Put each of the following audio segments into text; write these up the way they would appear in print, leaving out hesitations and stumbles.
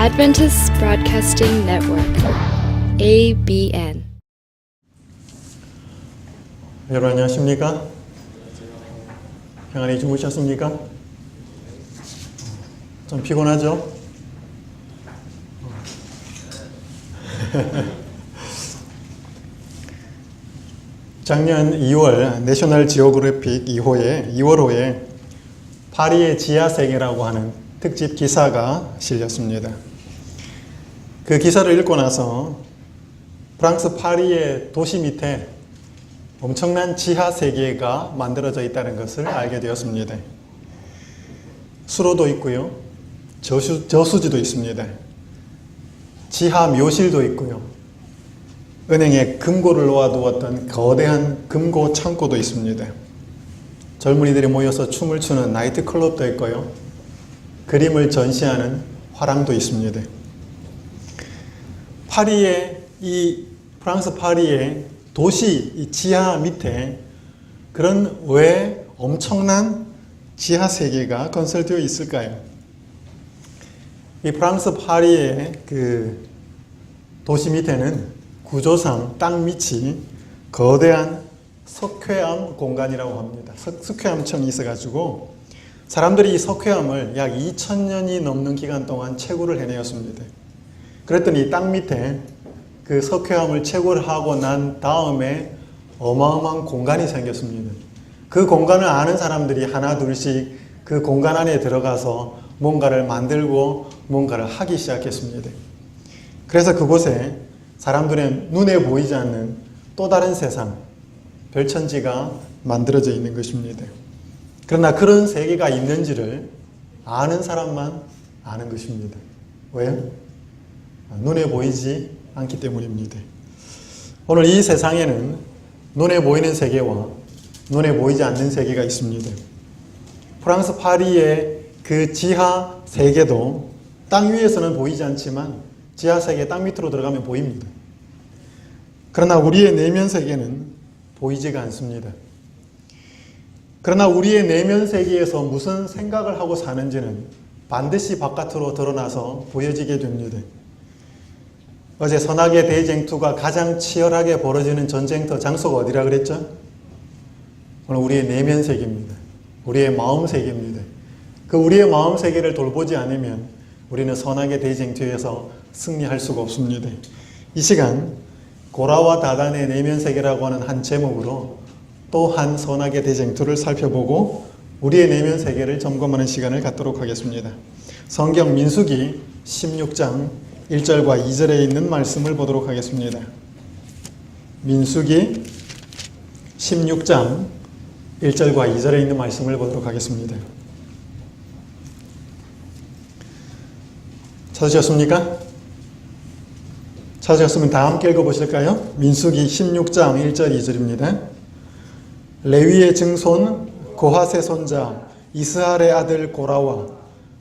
Adventist Broadcasting Network, ABN. 여러분 안녕하십니까? 평안히 주무셨습니까? 좀 피곤하죠? 작년 2월 내셔널 지오그래픽 2월호에 파리의 지하세계라고 하는 특집 기사가 실렸습니다. 그 기사를 읽고 나서 프랑스 파리의 도시 밑에 엄청난 지하세계가 만들어져 있다는 것을 알게 되었습니다. 수로도 있고요. 저수지도 있습니다. 지하 묘실도 있고요. 은행에 금고를 놓아두었던 거대한 금고 창고도 있습니다. 젊은이들이 모여서 춤을 추는 나이트클럽도 있고요. 그림을 전시하는 화廊도 있습니다. 프랑스 파리의 도시 이 지하 밑에 그런 왜 엄청난 지하 세계가 건설되어 있을까요? 이 프랑스 파리의 그 도시 밑에는 구조상 땅 밑이 거대한 석회암 공간이라고 합니다. 석회암청이 있어가지고 사람들이 이 석회암을 약 2000년이 넘는 기간 동안 채굴을 해내었습니다. 그랬더니 땅 밑에 그 석회암을 채굴하고 난 다음에 어마어마한 공간이 생겼습니다. 그 공간을 아는 사람들이 하나 둘씩 그 공간 안에 들어가서 뭔가를 만들고 뭔가를 하기 시작했습니다. 그래서 그곳에 사람들의 눈에 보이지 않는 또 다른 세상, 별천지가 만들어져 있는 것입니다. 그러나 그런 세계가 있는지를 아는 사람만 아는 것입니다. 왜요? 눈에 보이지 않기 때문입니다. 오늘 이 세상에는 눈에 보이는 세계와 눈에 보이지 않는 세계가 있습니다. 프랑스 파리의 그 지하 세계도 땅 위에서는 보이지 않지만 지하 세계 땅 밑으로 들어가면 보입니다. 그러나 우리의 내면 세계는 보이지가 않습니다. 그러나 우리의 내면 세계에서 무슨 생각을 하고 사는지는 반드시 바깥으로 드러나서 보여지게 됩니다. 어제 선악의 대쟁투가 가장 치열하게 벌어지는 전쟁터 장소가 어디라 그랬죠? 오늘 우리의 내면 세계입니다. 우리의 마음 세계입니다. 그 우리의 마음 세계를 돌보지 않으면 우리는 선악의 대쟁투에서 승리할 수가 없습니다. 이 시간 고라와 다단의 내면 세계라고 하는 한 제목으로 또 한 선악의 대쟁투를 살펴보고 우리의 내면 세계를 점검하는 시간을 갖도록 하겠습니다. 성경 민수기 16장 1절과 2절에 있는 말씀을 보도록 하겠습니다. 민수기 16장 1절과 2절에 있는 말씀을 보도록 하겠습니다. 찾으셨습니까? 찾으셨으면 다 함께 읽어보실까요? 민수기 16장 1절 2절입니다. 레위의 증손 고핫의 손자 이스할의 아들 고라와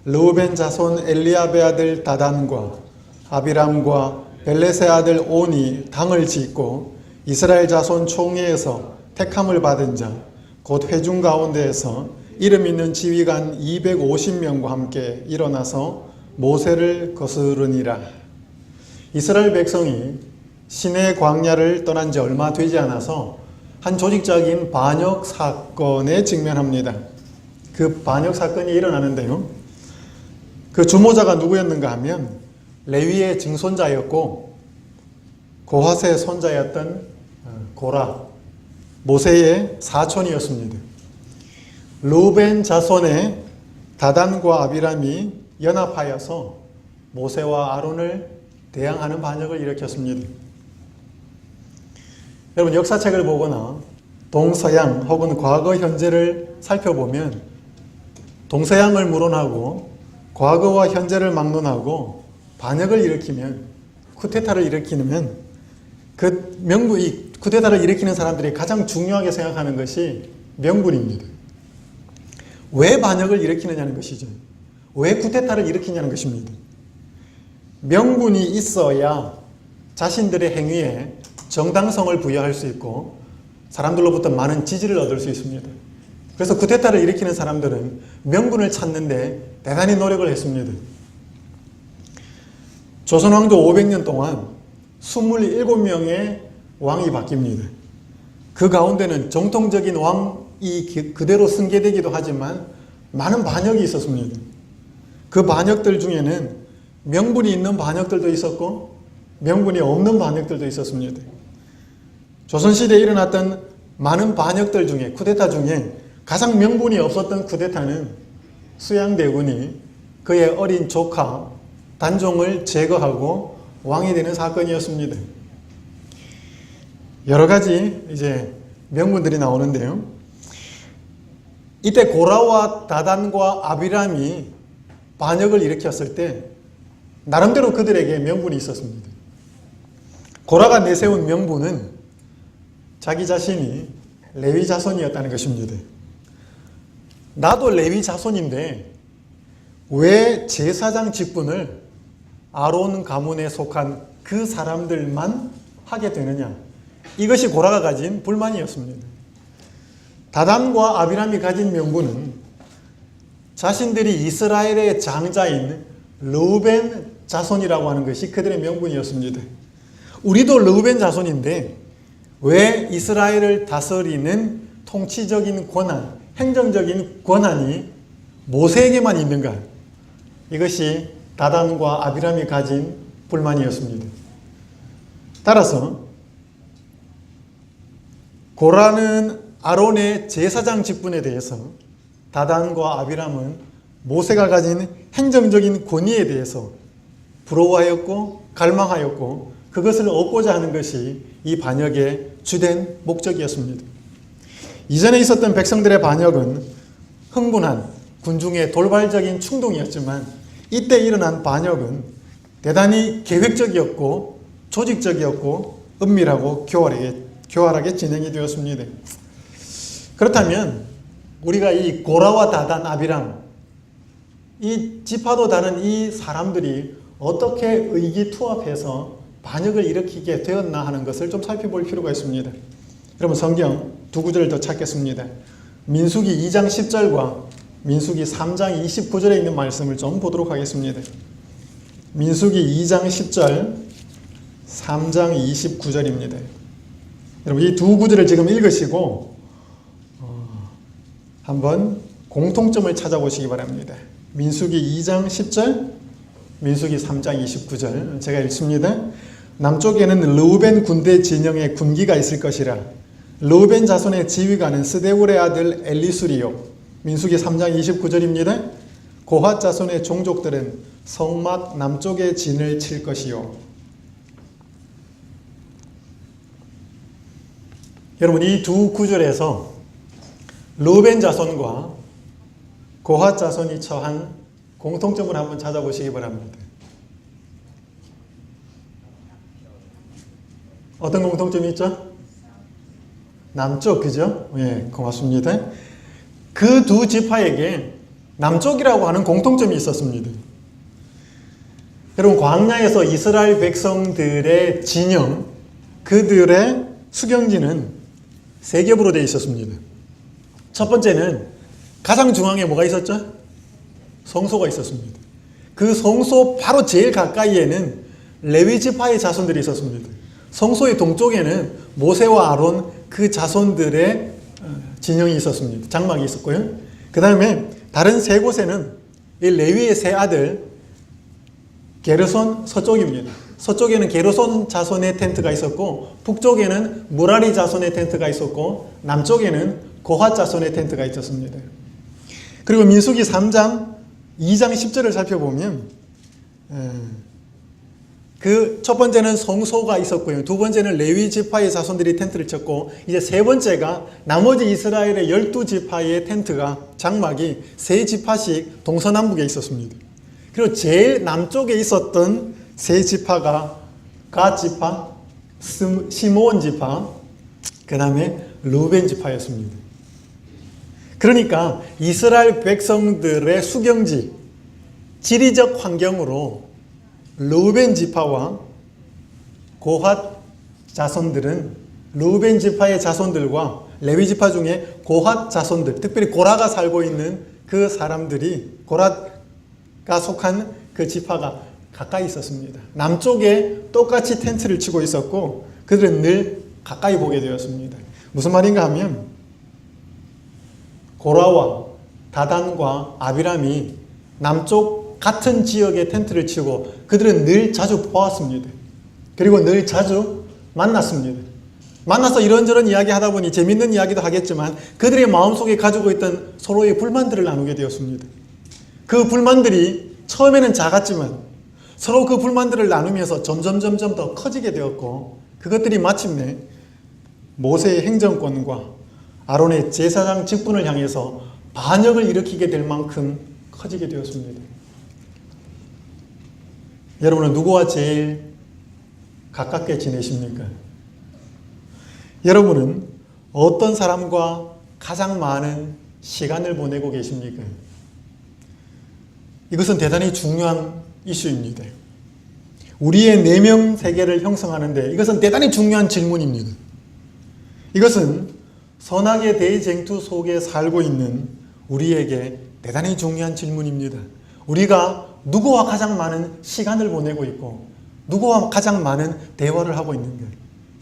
르우벤 자손 엘리압의 아들 다단과 아비람과 벨렛의 아들 온이 당을 짓고 이스라엘 자손 총회에서 택함을 받은 자 곧 회중 가운데에서 이름 있는 지휘관 250명과 함께 일어나서 모세를 거스르니라. 이스라엘 백성이 시내 광야를 떠난 지 얼마 되지 않아서 한 조직적인 반역 사건에 직면합니다. 그 반역 사건이 일어나는데요. 그 주모자가 누구였는가 하면 레위의 증손자였고 고핫의 손자였던 고라, 모세의 사촌이었습니다. 르우벤 자손의 다단과 아비람이 연합하여서 모세와 아론을 대항하는 반역을 일으켰습니다. 여러분 역사책을 보거나 동서양 혹은 과거 현재를 살펴보면 동서양을 물어나고 과거와 현재를 막론하고 반역을 일으키면 쿠데타를 일으키면 이 쿠데타를 일으키는 사람들이 가장 중요하게 생각하는 것이 명분입니다. 왜 반역을 일으키느냐는 것이죠. 왜 쿠데타를 일으키냐는 것입니다. 명분이 있어야 자신들의 행위에 정당성을 부여할 수 있고 사람들로부터 많은 지지를 얻을 수 있습니다. 그래서 쿠데타를 일으키는 사람들은 명분을 찾는데 대단히 노력을 했습니다. 조선왕조 500년 동안 27명의 왕이 바뀝니다. 그 가운데는 정통적인 왕이 그대로 승계되기도 하지만 많은 반역이 있었습니다. 그 반역들 중에는 명분이 있는 반역들도 있었고 명분이 없는 반역들도 있었습니다. 조선시대에 일어났던 많은 반역들 중에, 쿠데타 중에 가장 명분이 없었던 쿠데타는 수양대군이 그의 어린 조카 단종을 제거하고 왕이 되는 사건이었습니다. 여러 가지 이제 명분들이 나오는데요. 이때 고라와 다단과 아비람이 반역을 일으켰을 때 나름대로 그들에게 명분이 있었습니다. 고라가 내세운 명분은 자기 자신이 레위 자손이었다는 것입니다. 나도 레위 자손인데 왜 제사장 직분을 아론 가문에 속한 그 사람들만 하게 되느냐? 이것이 고라가 가진 불만이었습니다. 다단과 아비람이 가진 명분은 자신들이 이스라엘의 장자인 르우벤 자손이라고 하는 것이 그들의 명분이었습니다. 우리도 르우벤 자손인데 왜 이스라엘을 다스리는 통치적인 권한, 행정적인 권한이 모세에게만 있는가? 이것이 다단과 아비람이 가진 불만이었습니다. 따라서 고라는 아론의 제사장 직분에 대해서, 다단과 아비람은 모세가 가진 행정적인 권위에 대해서 부러워하였고 갈망하였고 그것을 얻고자 하는 것이 이 반역의 주된 목적이었습니다. 이전에 있었던 백성들의 반역은 흥분한 군중의 돌발적인 충동이었지만 이때 일어난 반역은 대단히 계획적이었고 조직적이었고 은밀하고 교활하게 진행이 되었습니다. 그렇다면 우리가 이 고라와 다단, 아비람, 이 지파도 다른 이 사람들이 어떻게 의기투합해서 반역을 일으키게 되었나 하는 것을 좀 살펴볼 필요가 있습니다. 여러분 성경 두 구절을 더 찾겠습니다. 민수기 2장 10절과 민수기 3장 29절에 있는 말씀을 좀 보도록 하겠습니다. 민수기 2장 10절, 3장 29절입니다. 여러분 이 두 구절을 지금 읽으시고 한번 공통점을 찾아보시기 바랍니다. 민수기 2장 10절, 민수기 3장 29절 제가 읽습니다. 남쪽에는 르우벤 군대 진영의 군기가 있을 것이라. 르우벤 자손의 지휘관은 스데울의 아들 엘리술이요. 민수기 3장 29절입니다. 고핫 자손의 종족들은 성막 남쪽에 진을 칠 것이요. 여러분 이 두 구절에서 르우벤 자손과 고핫 자손이 처한 공통점을 한번 찾아보시기 바랍니다. 어떤 공통점이 있죠? 남쪽, 그죠? 예, 고맙습니다. 그 두 지파에게 남쪽이라고 하는 공통점이 있었습니다. 여러분 광야에서 이스라엘 백성들의 진영, 그들의 수경지는 세 겹으로 되어 있었습니다. 첫 번째는 가장 중앙에 뭐가 있었죠? 성소가 있었습니다. 그 성소 바로 제일 가까이에는 레위 지파의 자손들이 있었습니다. 성소의 동쪽에는 모세와 아론 그 자손들의 진영이 있었습니다. 장막이 있었고요. 그 다음에 다른 세 곳에는 이 레위의 세 아들 게르손 서쪽입니다. 서쪽에는 게르손 자손의 텐트가 있었고 북쪽에는 무라리 자손의 텐트가 있었고 남쪽에는 고핫 자손의 텐트가 있었습니다. 그리고 민수기 3장 2장 10절을 살펴보면 그 첫 번째는 성소가 있었고요. 두 번째는 레위 지파의 자손들이 텐트를 쳤고 이제 세 번째가 나머지 이스라엘의 12지파의 텐트가 장막이 세 지파씩 동서남북에 있었습니다. 그리고 제일 남쪽에 있었던 세 지파가 갓 지파, 시므온 지파, 그 다음에 르우벤 지파였습니다. 그러니까 이스라엘 백성들의 수경지, 지리적 환경으로 르우벤 지파와 고핫 자손들은 르우벤 지파의 자손들과 레위 지파 중에 고핫 자손들, 특별히 고라가 살고 있는 그 사람들이, 고라가 속한 그 지파가 가까이 있었습니다. 남쪽에 똑같이 텐트를 치고 있었고 그들은 늘 가까이 보게 되었습니다. 무슨 말인가 하면 고라와 다단과 아비람이 남쪽 같은 지역에 텐트를 치고 그들은 늘 자주 보았습니다. 그리고 늘 자주 만났습니다. 만나서 이런저런 이야기 하다 보니 재밌는 이야기도 하겠지만 그들의 마음속에 가지고 있던 서로의 불만들을 나누게 되었습니다. 그 불만들이 처음에는 작았지만 서로 그 불만들을 나누면서 점점 더 커지게 되었고 그것들이 마침내 모세의 행정권과 아론의 제사장 직분을 향해서 반역을 일으키게 될 만큼 커지게 되었습니다. 여러분은 누구와 제일 가깝게 지내십니까? 여러분은 어떤 사람과 가장 많은 시간을 보내고 계십니까? 이것은 대단히 중요한 이슈입니다. 우리의 내면 세계를 형성하는데 이것은 대단히 중요한 질문입니다. 이것은 선악의 대쟁투 속에 살고 있는 우리에게 대단히 중요한 질문입니다. 우리가 누구와 가장 많은 시간을 보내고 있고 누구와 가장 많은 대화를 하고 있는가?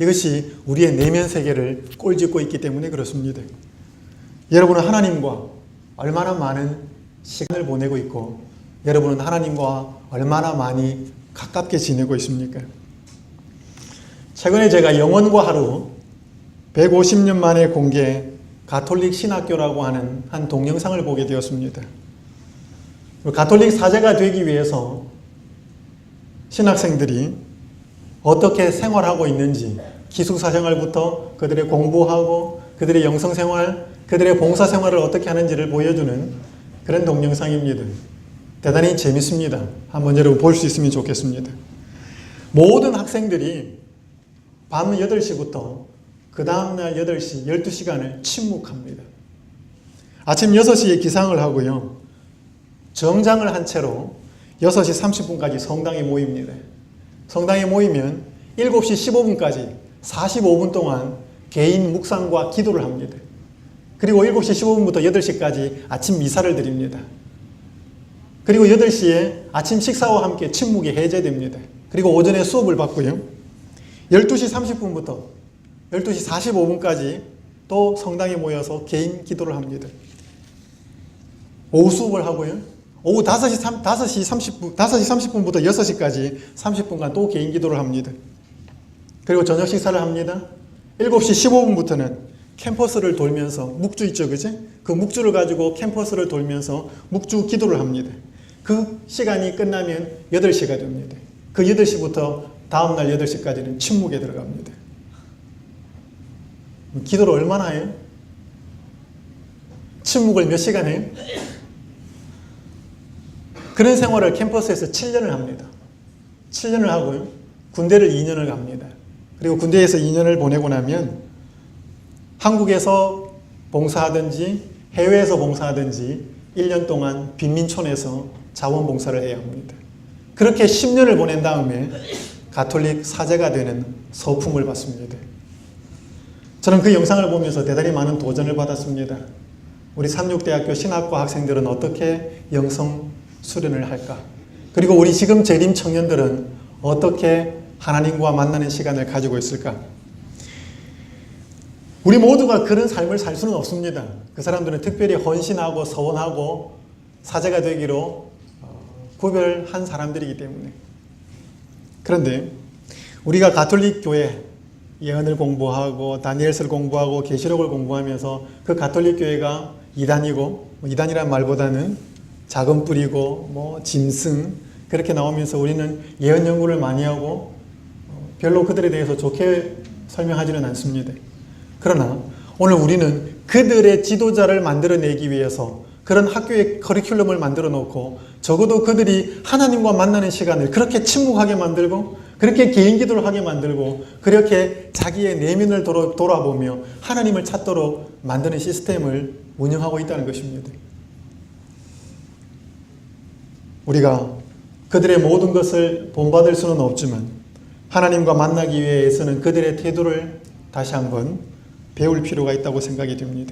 이것이 우리의 내면 세계를 꼴짓고 있기 때문에 그렇습니다. 여러분은 하나님과 얼마나 많은 시간을 보내고 있고 여러분은 하나님과 얼마나 많이 가깝게 지내고 있습니까? 최근에 제가 영혼과 하루 150년 만에 공개 가톨릭 신학교라고 하는 한 동영상을 보게 되었습니다. 가톨릭 사제가 되기 위해서 신학생들이 어떻게 생활하고 있는지 기숙사 생활부터 그들의 공부하고 그들의 영성생활, 그들의 봉사생활을 어떻게 하는지를 보여주는 그런 동영상입니다. 대단히 재밌습니다. 한번 여러분 볼 수 있으면 좋겠습니다. 모든 학생들이 밤 8시부터 그 다음날 8시, 12시간을 침묵합니다. 아침 6시에 기상을 하고요. 정장을 한 채로 6시 30분까지 성당에 모입니다. 성당에 모이면 7시 15분까지 45분 동안 개인 묵상과 기도를 합니다. 그리고 7시 15분부터 8시까지 아침 미사를 드립니다. 그리고 8시에 아침 식사와 함께 침묵이 해제됩니다. 그리고 오전에 수업을 받고요. 12시 30분부터 12시 45분까지 또 성당에 모여서 개인 기도를 합니다. 오후 수업을 하고요. 오후 5시 30분부터 6시까지 30분간 또 개인 기도를 합니다. 그리고 저녁 식사를 합니다. 7시 15분부터는 캠퍼스를 돌면서 묵주 있죠, 그지? 그 묵주를 가지고 캠퍼스를 돌면서 묵주 기도를 합니다. 그 시간이 끝나면 8시가 됩니다. 그 8시부터 다음날 8시까지는 침묵에 들어갑니다. 기도를 얼마나 해요? 침묵을 몇 시간 해요? 그런 생활을 캠퍼스에서 7년을 합니다. 7년을 하고요. 군대를 2년을 갑니다. 그리고 군대에서 2년을 보내고 나면 한국에서 봉사하든지 해외에서 봉사하든지 1년 동안 빈민촌에서 자원봉사를 해야 합니다. 그렇게 10년을 보낸 다음에 가톨릭 사제가 되는 서품을 받습니다. 저는 그 영상을 보면서 대단히 많은 도전을 받았습니다. 우리 삼육대학교 신학과 학생들은 어떻게 영성 수련을 할까? 그리고 우리 지금 재림 청년들은 어떻게 하나님과 만나는 시간을 가지고 있을까? 우리 모두가 그런 삶을 살 수는 없습니다. 그 사람들은 특별히 헌신하고 서원하고 사제가 되기로 구별한 사람들이기 때문에. 그런데 우리가 가톨릭 교회 예언을 공부하고 다니엘서를 공부하고 계시록을 공부하면서 그 가톨릭 교회가 이단이고, 이단이란 말보다는 작은 뿌리고 짐승 그렇게 나오면서 우리는 예언 연구를 많이 하고 별로 그들에 대해서 좋게 설명하지는 않습니다. 그러나 오늘 우리는 그들의 지도자를 만들어내기 위해서 그런 학교의 커리큘럼을 만들어 놓고 적어도 그들이 하나님과 만나는 시간을 그렇게 침묵하게 만들고 그렇게 개인 기도를 하게 만들고 그렇게 자기의 내면을 돌아보며 하나님을 찾도록 만드는 시스템을 운영하고 있다는 것입니다. 우리가 그들의 모든 것을 본받을 수는 없지만 하나님과 만나기 위해서는 그들의 태도를 다시 한번 배울 필요가 있다고 생각이 됩니다.